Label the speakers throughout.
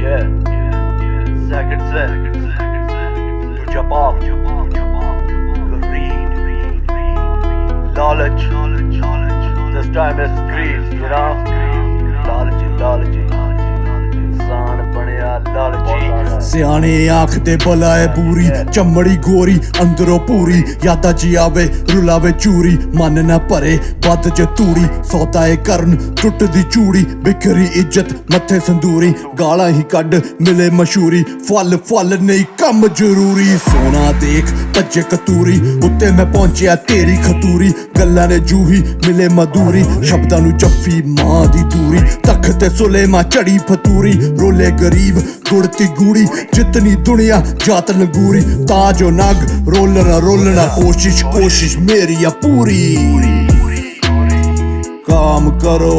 Speaker 1: Second set. To Japan. Greed. Knowledge. This time is greed, you know. Knowledge. इंसान बनया लालची
Speaker 2: सियाने आखदे बलाए पूरी चमड़ी गोरी अंदरों पूरी यादा जी आवे रुलावे चूरी मन न भरे बद च तूड़ी सौदाए करन टुटदी चूड़ी बिखरी इज्जत मत्थे संदूरी गालां ही कड मिले मशहूरी फल नहीं कम जरूरी सोना देख भज्जे कतूरी उत्ते मैं पहुंचिया तेरी खतूरी गल्लां ने जूही मिले मधूरी शब्दां नू जफ्फी मां दी दूरी तख्ते सुलेमा चढ़ी फतूरी रोले गरीब गुड़ती गूड़ी जितनी दुनिया जात लगूरी ताजो नग रोलना कोशिश मेरी या पूरी काम करो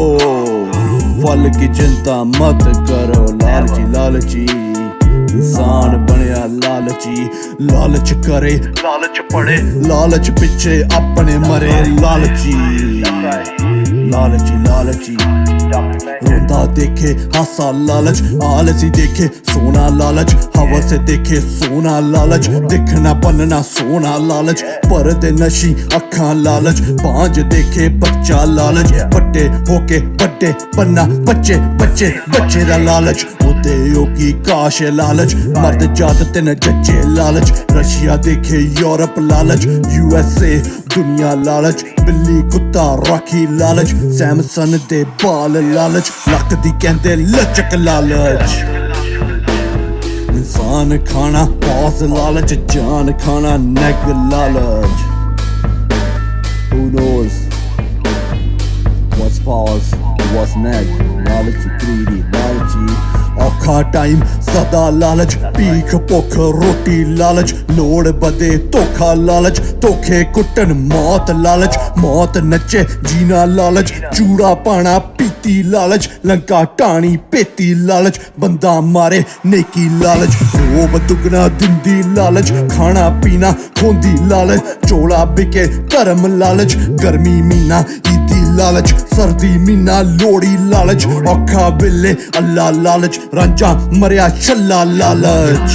Speaker 2: फल की चिंता मत करो लालची इंसान बनया लालच करे
Speaker 1: लालच पड़े
Speaker 2: लालच पिछे अपने मरे लालची रोंदा देखे हासा लालच आलसी देखे सोना लालच हवा से देखे सोना लालच दिखना बनना सोना लालच परदे नशी अखां लालच बांझ देखे बच्चा लालच बड्डे होके बड्डे बनना बच्चे दा लालच होते योगी काश लालच मर्द जात तेन जच्चे लालच रशिया देखे यूरोप लालच USA दुनिया लालच बिल्ली कुत्ता राखी लालच सैमसन दे बाल लालच लक दी कहंदे लचक लालच इंसान खाना पास लालच जान खाना नेग लालच Who knows what's pause what's neck लालची greedy लालची औखा टाइम सदा लालच भीख भुख रोटी लालच लोड़ बदे धोखा लालच धोखे कुटन मौत लालच मौत नचे जीना लालच चूड़ा पाना पीती लालच लंका टाणी पेती लालच बंदा मारे नेकी लालच रोब दुगना दिंदी लालच खाना पीना खोंदी लालच चोला बिके धर्म लालच गर्मी मीना ईदी लालच सर्दी मीना लोड़ी लालच औखा बिल्ले अल्लाह लालच रांझा मरिया छल्ला लालच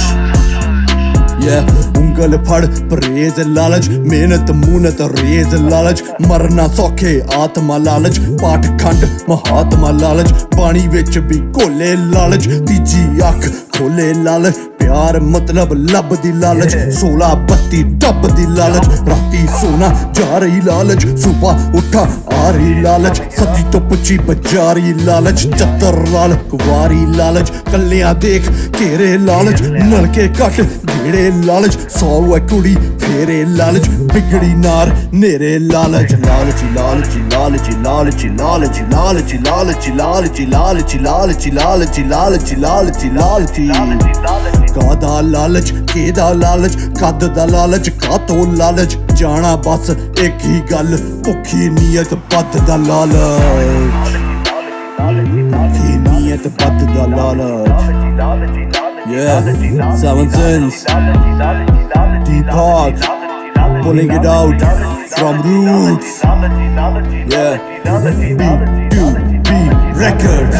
Speaker 2: उंगल फड़ परहेज लालच मेहनत मुनत रेज लालच मरना सौखे आत्मा लालच पाठ खंड महात्मा लालच पानी विच भी घोले लालच तीजी अख खोले लालच प्यार मतलब लब दी लालच 16-32 डब दी लालच राती सोना जा रही लालच सुबह उठा आ रही लालच सदी तो पुची बजा रही लालच चतर लाल कुवारी लालच कलियां देख घेरे लालच नलके कट घेड़े लालच 100 कुड़ी फेरे लालच बिगड़ी नार नेरे लालच लालची कादा लालच केदा लालच कद दा लालच कातो लालच जाना बस एक ही गल भुखी नीयत पद दा लालच भुखी नीयत पद दा लालच Seven Sins Deepak pulling it out from roots B Records